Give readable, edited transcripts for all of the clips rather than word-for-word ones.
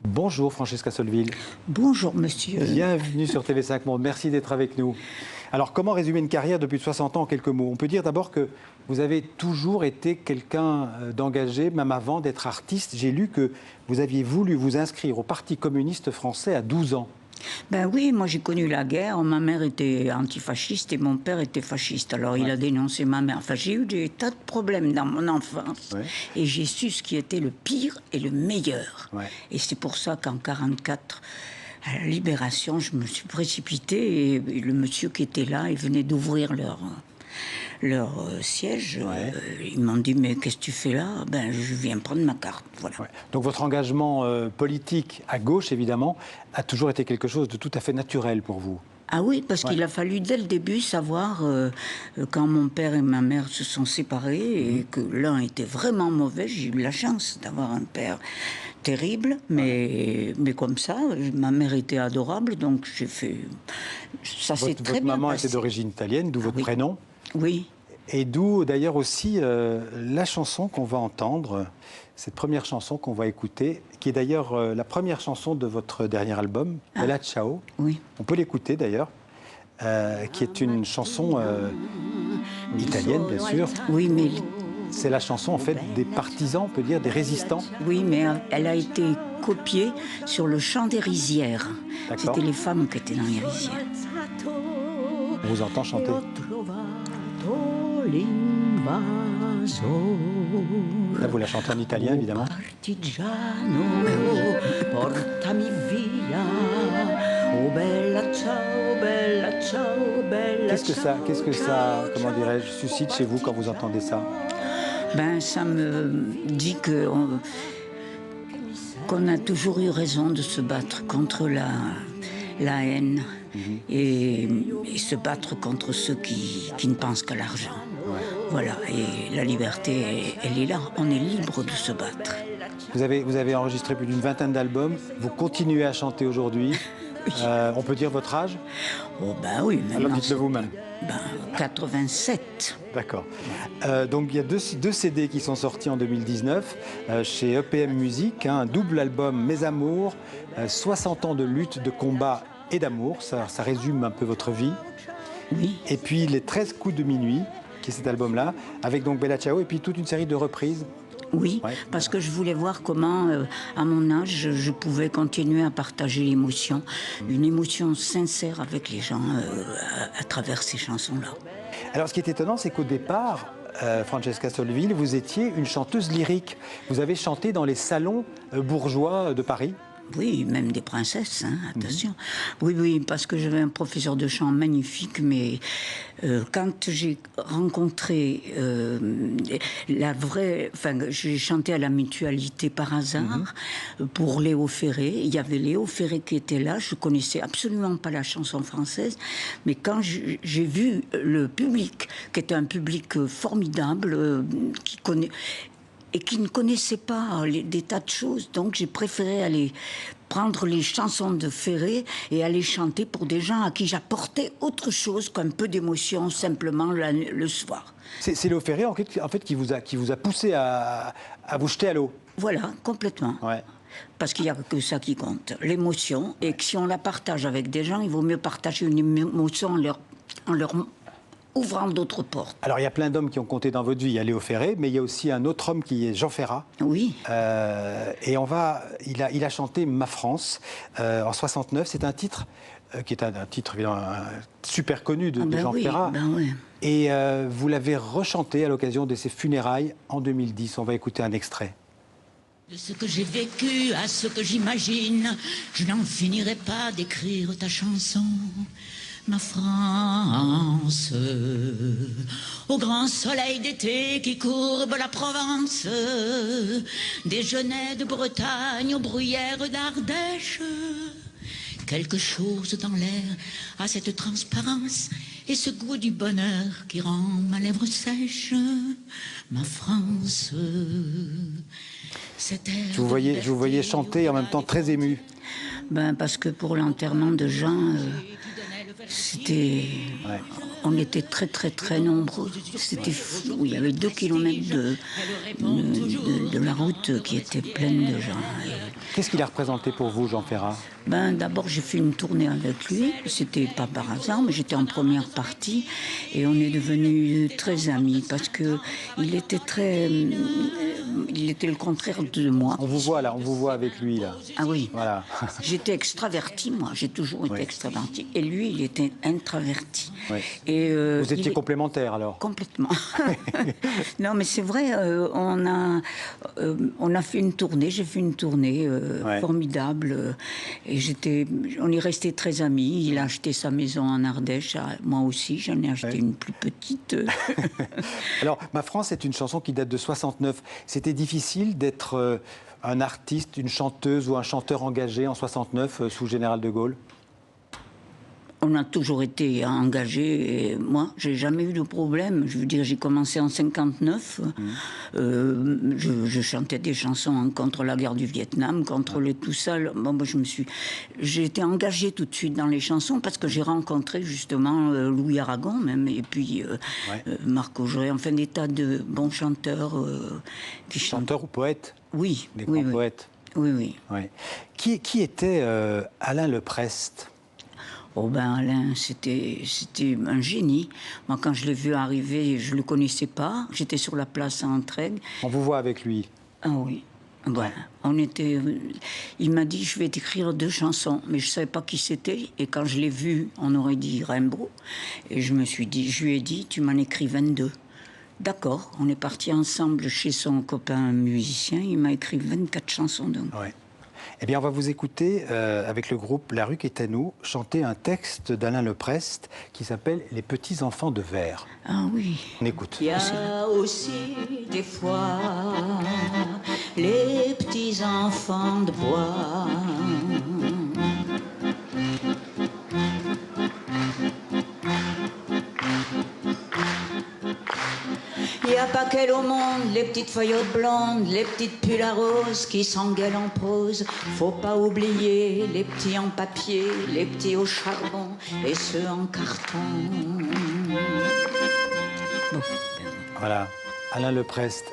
Bonjour Francesca Sotteville. Bonjour monsieur. Bienvenue sur TV5 Monde, merci d'être avec nous. Alors comment résumer une carrière depuis 60 ans en quelques mots? On peut dire d'abord que vous avez toujours été quelqu'un d'engagé, même avant d'être artiste. J'ai lu que vous aviez voulu vous inscrire au Parti communiste français à 12 ans. Ben oui, moi j'ai connu la guerre. Ma mère était antifasciste et mon père était fasciste. Alors il a dénoncé ma mère. Enfin, j'ai eu des tas de problèmes dans mon enfance. Et j'ai su ce qui était le pire et le meilleur. Et c'est pour ça qu'en 1944, à la Libération, je me suis précipitée et le monsieur qui était là, il venait d'ouvrir leur siège. Ils m'ont dit, mais qu'est-ce que tu fais là? Ben, je viens prendre ma carte. Voilà. Donc votre engagement politique, à gauche évidemment, a toujours été quelque chose de tout à fait naturel pour vous. Ah oui, parce qu'il a fallu dès le début savoir, quand mon père et ma mère se sont séparés et que l'un était vraiment mauvais, j'ai eu la chance d'avoir un père terrible, mais comme ça, ma mère était adorable, donc j'ai fait... Ça s'est très bien Votre maman passé. était d'origine italienne, d'où votre prénom. Oui. Et d'où d'ailleurs aussi la chanson qu'on va entendre, cette première chanson qu'on va écouter, qui est d'ailleurs la première chanson de votre dernier album, Bella Ciao. Oui. On peut l'écouter d'ailleurs, qui est une chanson italienne bien sûr. Oui, mais... C'est la chanson en fait des partisans, on peut dire, des résistants. Oui, mais elle a été copiée sur le chant des rizières. C'était les femmes qui étaient dans les rizières. On vous entend chanter. Là, vous la chantez en italien, évidemment. Qu'est-ce que ça, comment dirais-je, suscite chez vous quand vous entendez ça? Ben, ça me dit qu'on a toujours eu raison de se battre contre la haine et se battre contre ceux qui ne pensent qu'à l'argent. Voilà, et la liberté, elle est là. On est libre de se battre. Vous avez enregistré plus d'une vingtaine d'albums. Vous continuez à chanter aujourd'hui. On peut dire votre âge? Oh ben oui. Alors dites-le vous-même. Ben, 87. D'accord. Donc il y a deux CD qui sont sortis en 2019 chez EPM Music, un double album Mes Amours, 60 ans de lutte, de combat et d'amour. Ça résume un peu votre vie. Oui. Et puis les 13 coups de minuit, qui est cet album-là, avec donc Bella Ciao, et puis toute une série de reprises. Oui, parce que je voulais voir comment, à mon âge, je pouvais continuer à partager l'émotion, une émotion sincère avec les gens à travers ces chansons-là. Alors ce qui est étonnant, c'est qu'au départ, Francesca Sotteville, vous étiez une chanteuse lyrique. Vous avez chanté dans les salons bourgeois de Paris. Oui, même des princesses, hein, attention. Oui, parce que j'avais un professeur de chant magnifique, mais quand j'ai rencontré la vraie... Enfin, j'ai chanté à la Mutualité par hasard pour Léo Ferré. Il y avait Léo Ferré qui était là, je connaissais absolument pas la chanson française, mais quand j'ai vu le public, qui était un public formidable, qui connaît... et qui ne connaissaient pas des tas de choses. Donc j'ai préféré aller prendre les chansons de Ferré et aller chanter pour des gens à qui j'apportais autre chose qu'un peu d'émotion simplement le soir. C'est Léo Ferré en fait qui vous a poussé à vous jeter à l'eau. Voilà, complètement. Ouais. Parce qu'il n'y a que ça qui compte, l'émotion. Et que si on la partage avec des gens, il vaut mieux partager une émotion en leur ouvrant d'autres portes. Alors, il y a plein d'hommes qui ont compté dans votre vie. Il y a Léo Ferré, mais il y a aussi un autre homme qui est Jean Ferrat. Oui. Et il a chanté Ma France en 69. C'est un titre qui est un titre évidemment super connu de Jean Ferrat. Ben oui. Et vous l'avez rechanté à l'occasion de ses funérailles en 2010. On va écouter un extrait. De ce que j'ai vécu à ce que j'imagine, je n'en finirai pas d'écrire ta chanson. Ma France, au grand soleil d'été qui courbe la Provence, des genêts de Bretagne aux bruyères d'Ardèche, quelque chose dans l'air a cette transparence et ce goût du bonheur qui rend ma lèvre sèche. Ma France, je vous voyais chanter en même temps très ému. Ben parce que pour l'enterrement de Jean, c'était... On était très très très nombreux. C'était fou. Il y avait 2 kilomètres de la route qui était pleine de gens. Qu'est-ce qu'il a représenté pour vous, Jean Ferrat? D'abord, j'ai fait une tournée avec lui. C'était pas par hasard, mais j'étais en première partie. Et on est devenus très amis parce que il était le contraire de moi. On vous voit là, on vous voit avec lui là. Ah oui. Voilà. J'étais extravertie, moi. J'ai toujours été extravertie. Et lui, il était introverti. Oui. Et, Vous étiez complémentaires alors? Complètement. Non, mais c'est vrai, on a fait une tournée, j'ai fait une tournée formidable. Et on est restés très amis. Il a acheté sa maison en Ardèche, moi aussi, j'en ai acheté une plus petite. Alors, Ma France est une chanson qui date de 69. C'était difficile d'être un artiste, une chanteuse ou un chanteur engagé en 69 sous le général de Gaulle? On a toujours été engagés. Et moi, j'ai jamais eu de problème. Je veux dire, j'ai commencé en 59. Je chantais des chansons contre la guerre du Vietnam, contre tout ça. Bon, moi, j'ai été engagée tout de suite dans les chansons parce que j'ai rencontré justement Louis Aragon même, et puis Marc Augeret, enfin des tas de bons chanteurs qui chantent. Chanteurs ou poètes? Oui, des grands poètes. Oui. Qui était Alain Leprest? Oh Alain, c'était un génie. Moi, quand je l'ai vu arriver, je ne le connaissais pas. J'étais sur la place à Entraigues. On vous voit avec lui? Ah oui. Voilà. Il m'a dit, je vais t'écrire 2 chansons, mais je ne savais pas qui c'était. Et quand je l'ai vu, on aurait dit Rimbaud. Et je lui ai dit, tu m'en écris 22. D'accord, on est partis ensemble chez son copain musicien. Il m'a écrit 24 chansons. Donc. Ouais. Eh bien, on va vous écouter, avec le groupe La Rue qui est à nous, chanter un texte d'Alain Leprest qui s'appelle « Les petits enfants de verre ». Ah oui. On écoute. Il y a aussi des fois les petits enfants de bois. Il n'y a pas qu'elle au monde, les petites feuillottes blondes, les petites pulls à rose qui s'engueulent en prose. Faut pas oublier les petits en papier, les petits au charbon et ceux en carton. Voilà, Alain Leprest.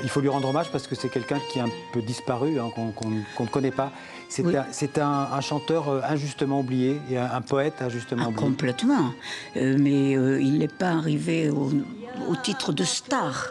Il faut lui rendre hommage parce que c'est quelqu'un qui est un peu disparu, qu'on ne connaît pas. C'est un chanteur injustement oublié et un poète injustement oublié. Complètement. Mais il n'est pas arrivé au titre de star.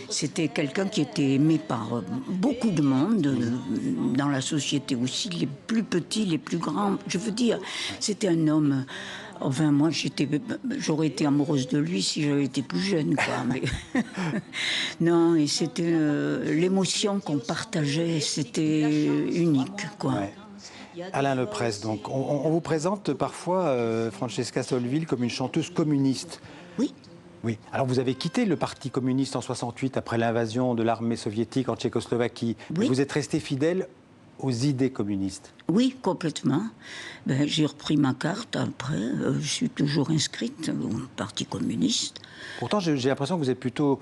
C'était quelqu'un qui était aimé par beaucoup de monde, dans la société aussi, les plus petits, les plus grands. Je veux dire, c'était un homme... Enfin, moi, j'aurais été amoureuse de lui si j'avais été plus jeune, quoi. Mais non, et c'était l'émotion qu'on partageait, c'était unique, quoi. Ouais. Alain Leprest, donc. On vous présente parfois Francesca Solville comme une chanteuse communiste. Oui. Oui. Alors, vous avez quitté le Parti communiste en 68 après l'invasion de l'armée soviétique en Tchécoslovaquie. Oui. Vous êtes resté fidèle aux idées communistes. Oui, complètement. J'ai repris ma carte après. Je suis toujours inscrite au Parti communiste. Pourtant, j'ai l'impression que vous êtes plutôt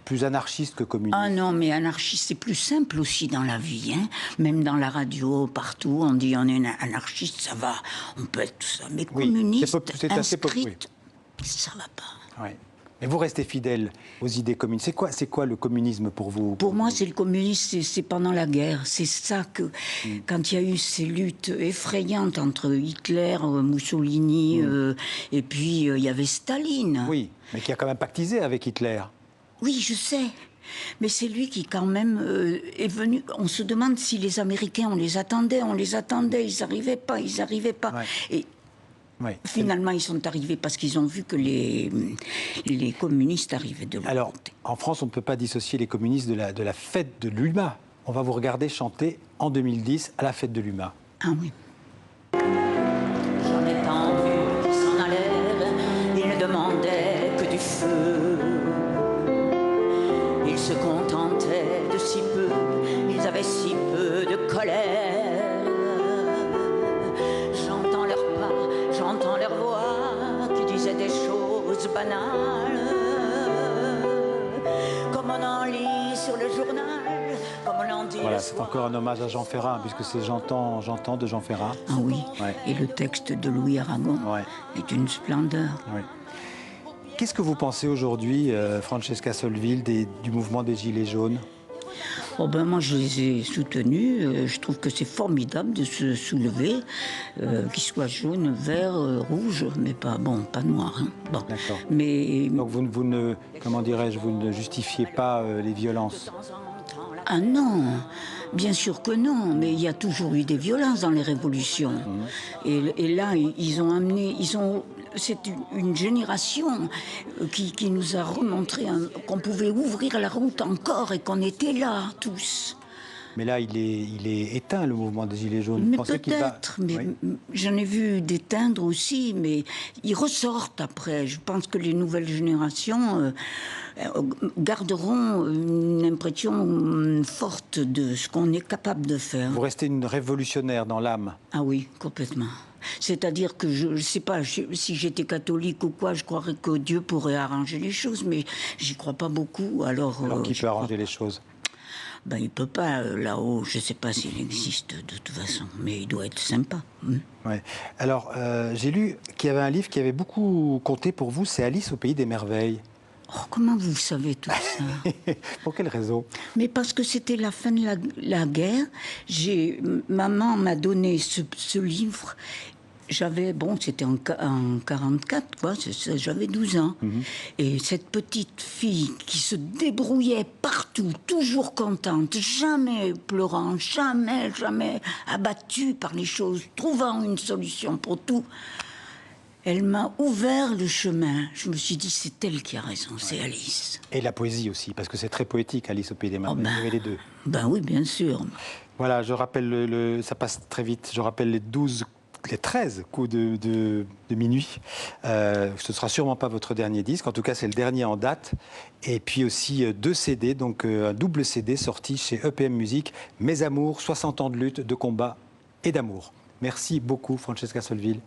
plus anarchiste que communiste. Ah non, mais anarchiste, c'est plus simple aussi dans la vie. Hein. Même dans la radio, partout, on dit on est anarchiste, ça va. On peut être tout ça. Mais communiste, inscrite, ça va pas. Oui. Mais vous restez fidèle aux idées communistes. C'est quoi le communisme pour vous? Pour moi, c'est le communisme, c'est pendant la guerre. C'est ça que, quand il y a eu ces luttes effrayantes entre Hitler, Mussolini, et puis il y avait Staline. Oui, mais qui a quand même pactisé avec Hitler. Oui, je sais. Mais c'est lui qui, quand même, est venu... On se demande si les Américains, on les attendait, ils n'arrivaient pas. Ouais. Et finalement, ils sont arrivés parce qu'ils ont vu que les communistes arrivaient de l'autre côté. Alors, en France, on ne peut pas dissocier les communistes de la fête de l'UMA. On va vous regarder chanter en 2010 à la fête de l'UMA. Ah oui. J'en ai tant vu qui s'en allèrent, ils ne demandaient que du feu. Ils se contentaient de si peu, ils avaient si peu de colère. J'entends leurs pas, j'entends leur voix qui disaient des choses banales, comme on en lit sur le journal, comme on en dit. Voilà, c'est encore un hommage à Jean Ferrat, puisque c'est J'entends de Jean Ferrat. Ah oui, et le texte de Louis Aragon est une splendeur. Oui. qu'est-ce que vous pensez aujourd'hui, Francesca Solville, du mouvement des Gilets jaunes? Oh ben moi je les ai soutenus, je trouve que c'est formidable de se soulever, qu'ils soient jaunes, verts, rouges, mais pas noir. Hein. Bon. D'accord. Mais Donc vous ne, comment dirais-je, vous ne justifiez pas les violences? ah non, bien sûr que non, mais il y a toujours eu des violences dans les révolutions. Et là, c'est une génération qui nous a remontré qu'on pouvait ouvrir la route encore et qu'on était là, tous. Mais là, il est éteint, le mouvement des Gilets jaunes. Mais Vous pensez qu'il va... peut-être, mais Oui. j'en ai vu d'éteindre aussi, mais ils ressortent après. Je pense que les nouvelles générations garderont une impression forte de ce qu'on est capable de faire. Vous restez une révolutionnaire dans l'âme. Ah oui, complètement. C'est-à-dire que je ne sais pas, si j'étais catholique ou quoi, je croirais que Dieu pourrait arranger les choses, mais j'y crois pas beaucoup. Alors Qui peut arranger les choses? Ben, il peut pas, là-haut, je ne sais pas s'il existe de toute façon, mais il doit être sympa. Ouais. Alors, j'ai lu qu'il y avait un livre qui avait beaucoup compté pour vous, c'est Alice au pays des merveilles. Oh, comment vous savez tout ça? Pour quelle raison? Mais parce que c'était la fin de la guerre. Maman m'a donné ce livre. C'était en 44, quoi. J'avais 12 ans. Et cette petite fille qui se débrouillait partout, toujours contente, jamais pleurant, jamais abattue par les choses, trouvant une solution pour tout. Elle m'a ouvert le chemin. Je me suis dit, c'est elle qui a raison, c'est Alice. Et la poésie aussi, parce que c'est très poétique, Alice au pays des merveilles. Vous avez les deux. Ben oui, bien sûr. Voilà, je rappelle, ça passe très vite, je rappelle les 13 coups de minuit. Ce ne sera sûrement pas votre dernier disque, en tout cas c'est le dernier en date. Et puis aussi 2 CD, donc un double CD sorti chez EPM Musique, Mes amours, 60 ans de lutte, de combat et d'amour. Merci beaucoup Francesca Solville.